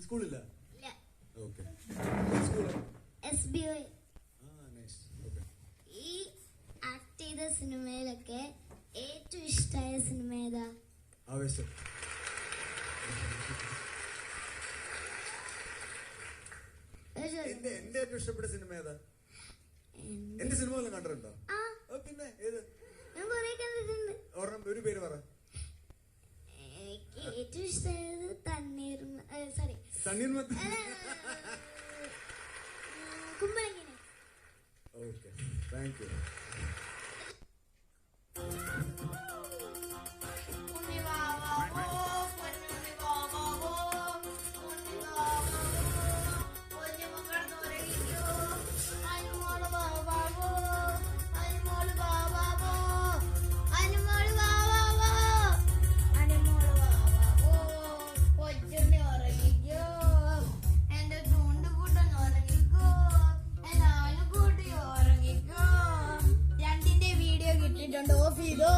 സ്കൂളില്ല? ഓക്കെ. ഈ ആക്ട് ചെയ്ത സിനിമയിലൊക്കെ ഏറ്റവും ഇഷ്ടമായ സിനിമ ഏതാ? ആവേശം. എന്റെ ഏറ്റവും ഇഷ്ടപ്പെട്ട സിനിമ ഏതാ? എന്റെ സിനിമ വല്ലതും കണ്ടിട്ടുണ്ടോ? പിന്നെ ഏത്? ഞാൻ കുറെ കണ്ടിട്ടുണ്ട്. ഒരു പേര് പറ. ഏറ്റവും ഇഷ്ടമായത് തണ്ണീർമത്തൻ. കുമ്പളങ്ങിനെ. Okay, thank you. ഓഫ് ചെയ്തോ.